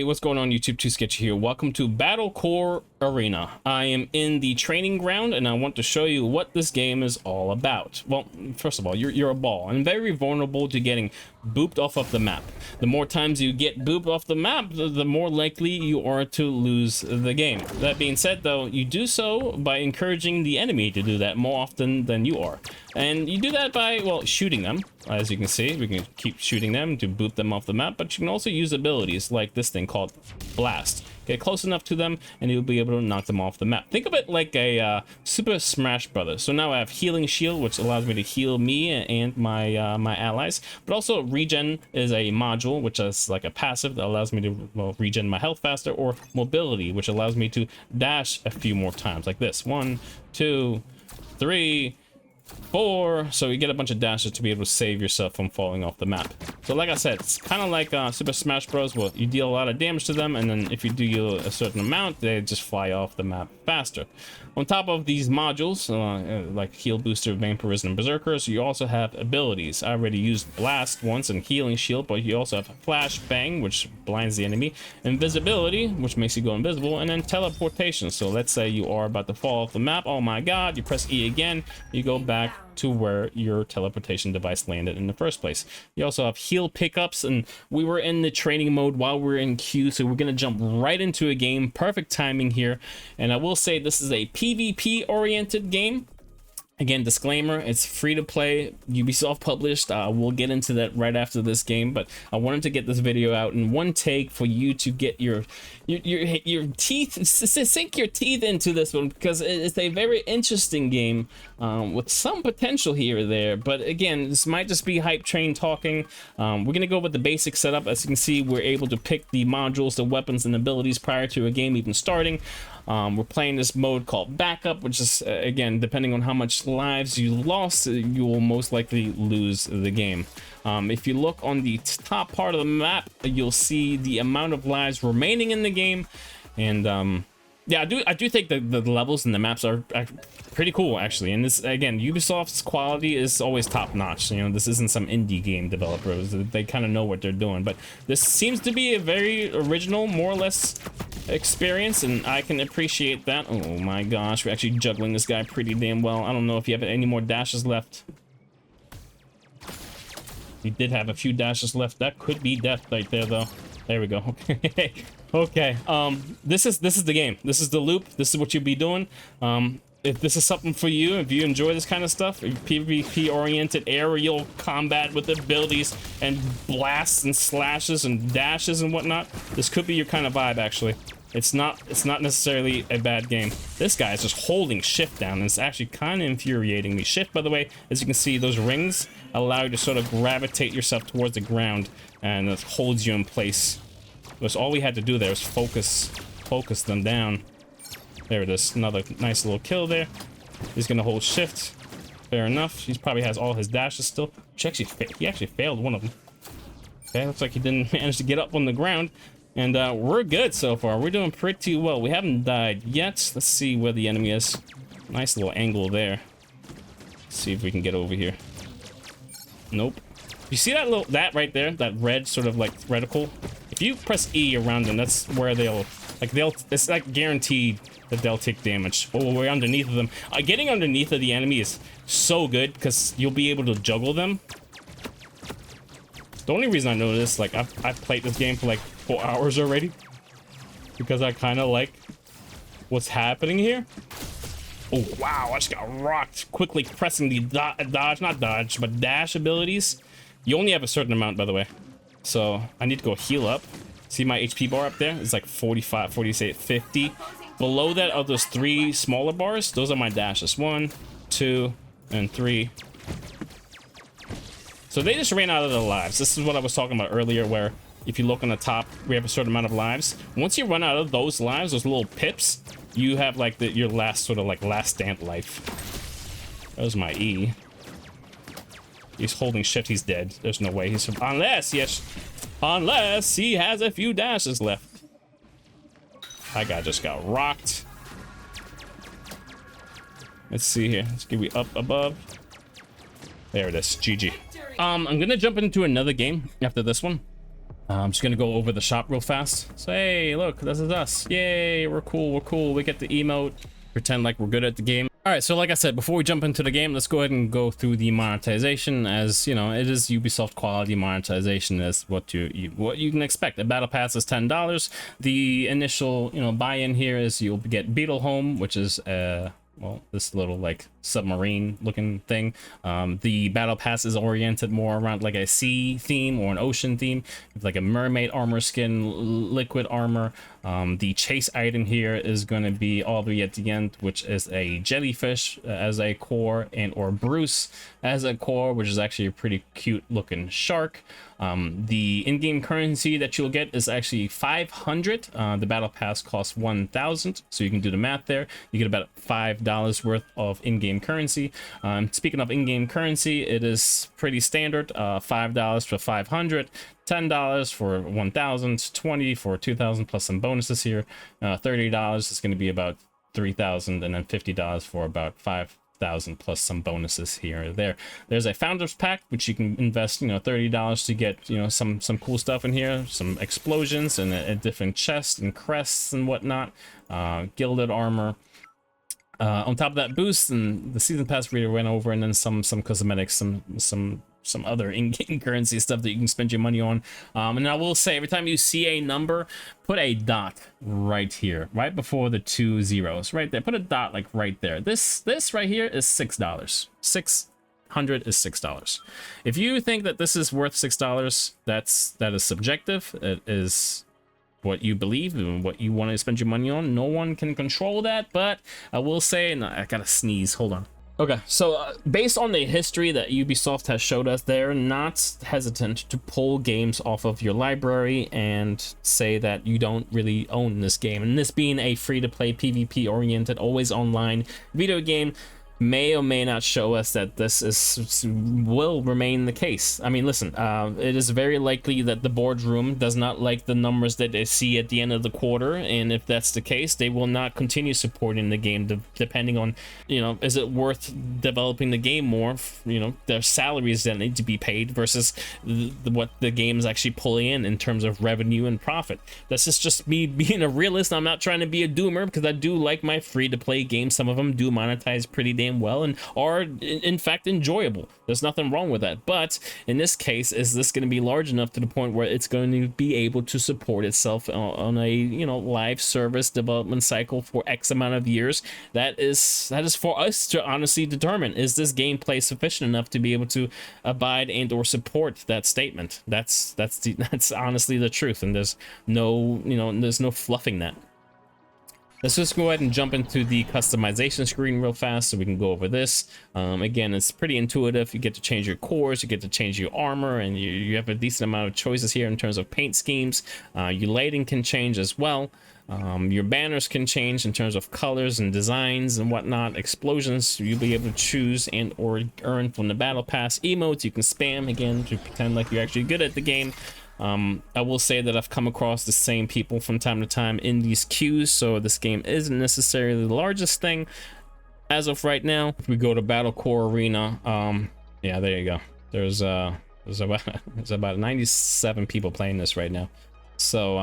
Hey, what's going on YouTube? Too Sketchy here. Welcome to BATTLECORE Arena. I am in the training ground and I want to show you what this game is all about. Well, first of all, you're a ball and very vulnerable to getting booped off of the map. The more times you get booped off the map, the more likely you are to lose the game. That being said though, you do so by encouraging the enemy to do that more often than you are. And you do that by, well, shooting them. As you can see, we can keep shooting them to boot them off the map, but you can also use abilities like this thing called Blast. Get close enough to them and you'll be able to knock them off the map. Think of it like a Super Smash Brothers. So now I have Healing Shield, which allows me to heal me and my my allies, but also Regen is a module, which is like a passive that allows me to, well, regen my health faster, or Mobility, which allows me to dash a few more times, like this. 1, 2, 3, 4. So you get a bunch of dashes to be able to save yourself from falling off the map. So like I said, it's kind of like Super Smash Bros. Well, you deal a lot of damage to them, and then if you do a certain amount, they just fly off the map faster. On top of these modules, like Heal Booster, Vampires, and Berserkers, you also have abilities. I already used Blast once and Healing Shield, but you also have Flash Bang, which blinds the enemy, Invisibility, which makes you go invisible, and then Teleportation. So let's say you are about to fall off the map. Oh my god, you press E again, you go back to where your teleportation device landed in the first place. You also have heal pickups, and we were in the training mode while we're in queue, so we're gonna jump right into a game. Perfect timing here. And I will say this is a PvP oriented game. Again, disclaimer, it's free to play, Ubisoft published. We'll get into that right after this game, but I wanted to get this video out in one take for you to get your teeth, sink your teeth into this one, because it's a very interesting game with some potential here or there. But again, this might just be hype train talking. We're gonna go with the basic setup. As you can see, we're able to pick the modules, the weapons, and abilities prior to a game even starting. We're playing this mode called backup, which is again, depending on how much lives you lost, you will most likely lose the game. If you look on the top part of the map, you'll see the amount of lives remaining in the game. And yeah, I do think the levels and the maps are pretty cool, actually. And this, again, Ubisoft's quality is always top notch. You know, this isn't some indie game developers. They kind of know what they're doing. But this seems to be a very original, more or less, experience, and I can appreciate that. Oh my gosh, we're actually juggling this guy pretty damn well. I don't know if you have any more dashes left. You did have a few dashes left. That could be death right there, though. There we go. Okay. Okay. This is the game. This is the loop. This is what you'll be doing. If this is something for you, if you enjoy this kind of stuff, PvP oriented aerial combat with abilities and blasts and slashes and dashes and whatnot, this could be your kind of vibe. Actually, it's not necessarily a bad game. This guy is just holding shift down, and it's actually kind of infuriating me. Shift, by the way, as you can see, those rings allow you to sort of gravitate yourself towards the ground, and it holds you in place. That's all we had to do there was focus them down. There it is. Another nice little kill there. He's gonna hold shift. Fair enough. He probably has all his dashes still. He actually failed one of them. Okay, looks like he didn't manage to get up on the ground. And we're good so far. We're doing pretty well. We haven't died yet. Let's see where the enemy is. Nice little angle there. Let's see if we can get over here. Nope. You see that right there? That red sort of like reticle? If you press E around them, that's where it's like guaranteed that they'll take damage. Oh, we're underneath of them. Getting underneath of the enemy is so good because you'll be able to juggle them. The only reason I know this, like, I've played this game for like 4 hours already, because I kind of like what's happening here. Oh wow, I just got rocked. Quickly pressing the not dodge, but dash abilities. You only have a certain amount, by the way, so I need to go heal up. See my HP bar up there? It's like 45, 46, 50. Below that are those 3 smaller bars. Those are my dashes. 1, 2, and 3. So they just ran out of their lives. This is what I was talking about earlier, where if you look on the top, we have a certain amount of lives. Once you run out of those lives, those little pips, you have like your last sort of like last stand life. That was my E. He's holding shift. He's dead. There's no way he's unless he has a few dashes left. That guy just got rocked. Let's see here. Let's give me up above. There it is. GG. I'm gonna jump into another game after this one. I'm just gonna go over the shop real fast. So hey, look, this is us. Yay, we're cool, we're cool. We get the emote, pretend like we're good at the game. All right, so like I said, before we jump into the game, let's go ahead and go through the monetization. As you know, it is Ubisoft quality monetization. As what you can expect. A battle pass is $10. The initial buy-in here is you'll get Beetle Home, which is well, this little like submarine looking thing. The battle pass is oriented more around like a sea theme or an ocean theme, with like a mermaid armor skin, liquid armor. The chase item here is going to be all the way at the end, which is a jellyfish as a core, and or Bruce as a core, which is actually a pretty cute looking shark. The in-game currency that you'll get is actually 500. The battle pass costs 1,000, so you can do the math there. You get about $5 worth of in-game currency. Speaking of in-game currency, it is pretty standard. $5 for 500, $10 for 1,000, 20 for 2,000 plus some bonuses here. $30 is going to be about 3,000, and then $50 for about 5,000 plus some bonuses here or there. There's a founders pack which you can invest $30 to get some cool stuff in here, some explosions and a different chests and crests and whatnot, gilded armor. On top of that, boost and the season pass we went over, and then some cosmetics, some other in-game currency stuff that you can spend your money on. And I will say, every time you see a number, put a dot right here, right before the 2 zeros, right there. Put a dot like right there. This right here is $6. 600 is $6. If you think that this is worth $6, that is subjective. It is what you believe and what you want to spend your money on. No one can control that, but I will say, and I gotta sneeze, hold on. Okay, so based on the history that Ubisoft has showed us, they're not hesitant to pull games off of your library and say that you don't really own this game. And this being a free-to-play, PvP-oriented, always online video game, may or may not show us that this will remain the case. I mean, listen, it is very likely that the boardroom does not like the numbers that they see at the end of the quarter, and if that's the case, they will not continue supporting the game, depending on, is it worth developing the game more? Their salaries that need to be paid versus what the game is actually pulling in terms of revenue and profit. This is just me being a realist. I'm not trying to be a doomer, because I do like my free-to-play games. Some of them do monetize pretty damn well and are in fact enjoyable. There's nothing wrong with that, but in this case, is this going to be large enough to the point where it's going to be able to support itself on a live service development cycle for X amount of years? That is for us to honestly determine. Is this gameplay sufficient enough to be able to abide and or support that statement? That's honestly the truth, and there's no fluffing that. Let's just go ahead and jump into the customization screen real fast so we can go over this. Again, it's pretty intuitive. You get to change your cores, you get to change your armor, and you have a decent amount of choices here in terms of paint schemes. Your lighting can change as well. Your banners can change in terms of colors and designs and whatnot. Explosions you'll be able to choose and or earn from the battle pass. Emotes you can spam, again, to pretend like you're actually good at the game. I will say that I've come across the same people from time to time in these queues, so this game isn't necessarily the largest thing as of right now. If we go to BattleCore Arena, yeah, there you go. There's about 97 people playing this right now. So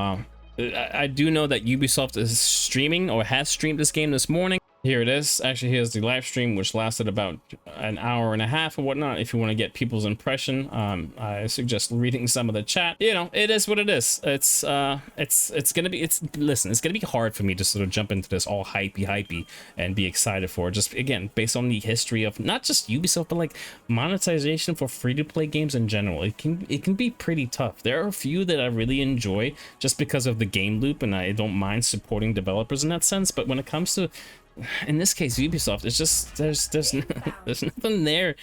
I do know that Ubisoft is streaming or has streamed this game this morning. Here it is. Actually, here's the live stream, which lasted about an hour and a half or whatnot. If you want to get people's impression, I suggest reading some of the chat. It is what it is. It's gonna be, listen, it's gonna be hard for me to sort of jump into this all hypey and be excited for it. Just again, based on the history of not just Ubisoft, but like monetization for free-to-play games in general. It can be pretty tough. There are a few that I really enjoy just because of the game loop, and I don't mind supporting developers in that sense. But when it comes to, in this case, Ubisoft, it's just there's nothing there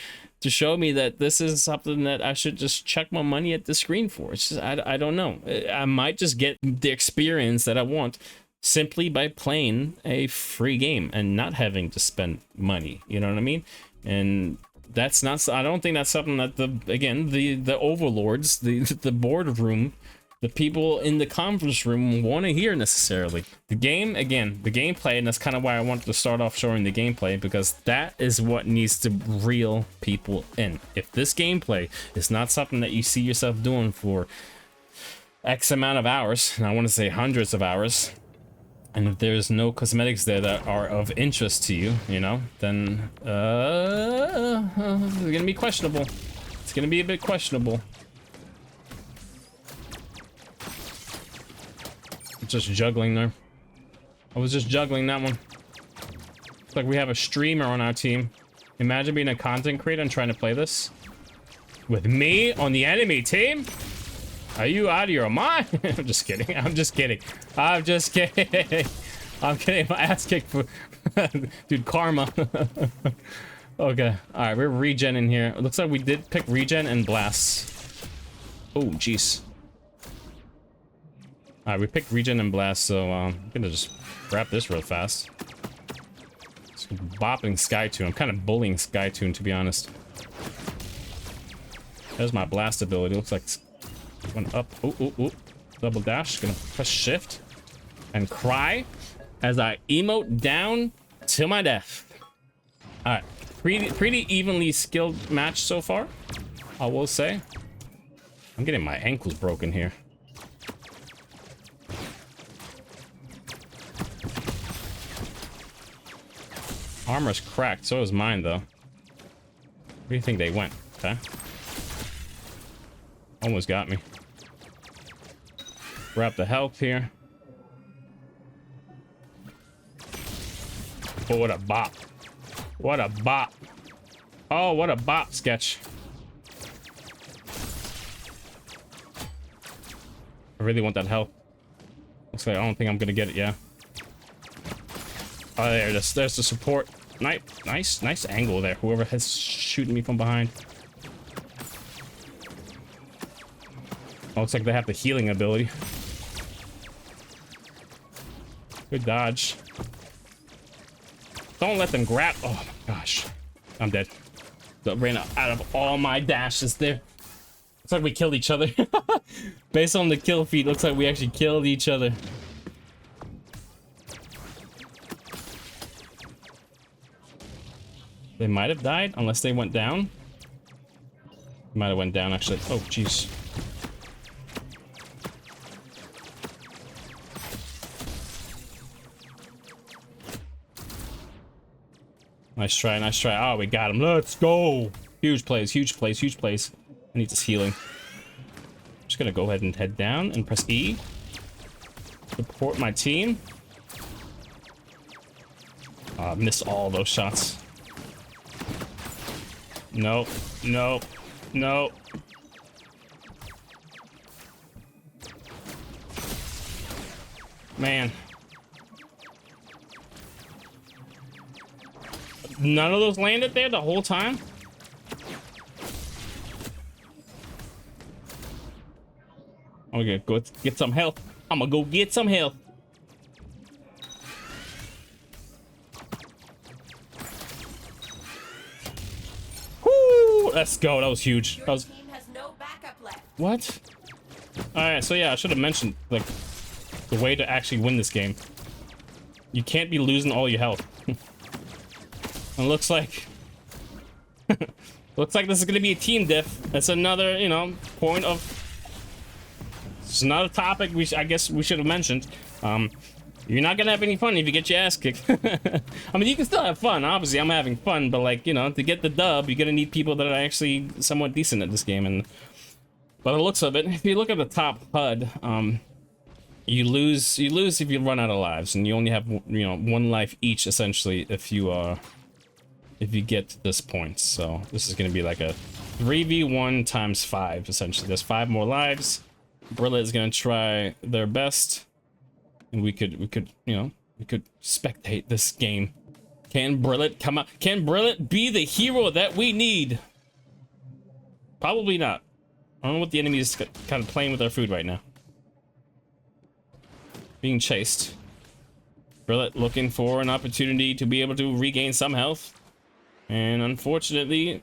to show me that this is something that I should just chuck my money at the screen for. It's just, I don't know. I might just get the experience that I want simply by playing a free game and not having to spend money. You know what I mean? And that's not, I don't think that's something that the overlords, the boardroom, the people in the conference room want to hear necessarily. The game, again, the gameplay, and that's kind of why I wanted to start off showing the gameplay, because that is what needs to reel people in. If this gameplay is not something that you see yourself doing for X amount of hours, and I want to say hundreds of hours. And if there's no cosmetics there that are of interest to you, you know, then it's gonna be questionable. It's gonna be a bit questionable. Just juggling there. I was just juggling that one. Looks like we have a streamer on our team. Imagine being a content creator and trying to play this with me on the enemy team. Are you out of your mind? I'm just kidding. I'm just kidding. I'm just kidding. I'm getting my ass kicked for dude, karma. Okay. All right, we're regenning here. It looks like we did pick regen and blasts. Oh, jeez. All right, we picked regen and blast, so I'm gonna just grab this real fast. Just bopping Skytune. I'm kind of bullying Skytune, to be honest. There's my blast ability. Looks like it's went up. Ooh. Double dash. Gonna press shift and cry as I emote down to my death. All right, pretty evenly skilled match so far, I will say. I'm getting my ankles broken here. Armor's cracked, so is mine though. Where do you think they went? Okay. Almost got me. Grab the health here. Oh, what a bop. What a bop. Oh, what a bop, Sketch. I really want that health. Looks like I don't think I'm gonna get it, yeah. Oh, there's the support. Nice angle there. Whoever has shooting me from behind. Oh, looks like they have the healing ability. Good dodge. Don't let them grab. Oh my gosh, I'm dead. So ran out of all my dashes there. Looks like we killed each other. Based on the kill feed, looks like we actually killed each other. They might have died, unless they went down. Might have went down, actually. Oh, jeez. Nice try, nice try. Oh, we got him. Let's go. Huge plays, huge plays, huge plays. I need this healing. Just gonna go ahead and head down and press E. Support my team. Missed all those shots. No, no, no. Man. None of those landed there the whole time? Okay, go get some health. I'm gonna go get some health. Woo! Let's go. That was huge. That was... What? Alright, so yeah, I should have mentioned, like, the way to actually win this game. You can't be losing all your health. It looks like... looks like this is gonna be a team diff. That's another, you know, point of... It's another topic I guess we should have mentioned. You're not gonna have any fun if you get your ass kicked. I mean, you can still have fun. Obviously, I'm having fun, but like, you know, to get the dub, you're gonna need people that are actually somewhat decent at this game. And by the looks of it, if you look at the top HUD, you lose if you run out of lives, and you only have, you know, one life each essentially if you get to this point. So this is gonna be like a 3v1 times 5 essentially. There's 5 more lives. Brillet is gonna try their best, and we could you know, we could spectate this game. Can Brillet come out? Can Brillet be the hero that we need? Probably not. I don't know what the enemy is kind of playing with our food right now. Being chased. Brillet looking for an opportunity to be able to regain some health, and unfortunately,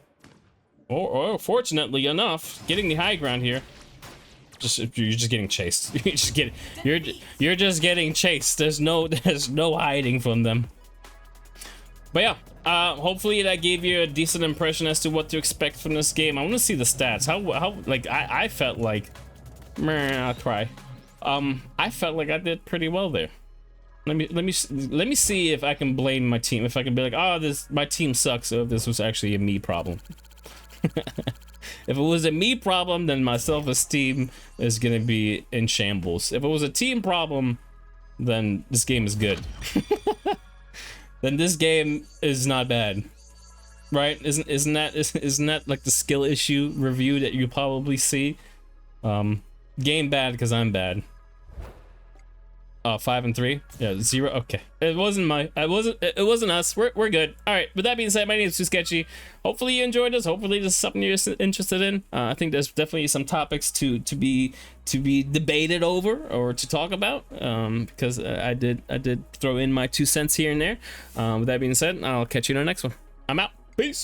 or fortunately enough, getting the high ground here. You're just getting chased. You're just getting chased. There's no hiding from them. But yeah, hopefully that gave you a decent impression as to what to expect from this game. I want to see the stats. How like I felt like I'll cry. I felt like I did pretty well there. Let me see if I can blame my team. If I can be like, oh, my team sucks. So if this was actually a me problem. If it was a me problem, then my self-esteem is gonna be in shambles. If it was a team problem, then this game is good. Then this game is not bad, right? Isn't that like the skill issue review that you probably see? Game bad because I'm bad. 5 and 3, yeah, 0. Okay, it wasn't us. We're good. All right, with that being said, my name is Too Sketchy. Hopefully you enjoyed this. Hopefully this is something you're interested in. I think there's definitely some topics to be debated over or to talk about, because I did throw in my 2 cents here and there. With that being said, I'll catch you in the next one. I'm out. Peace.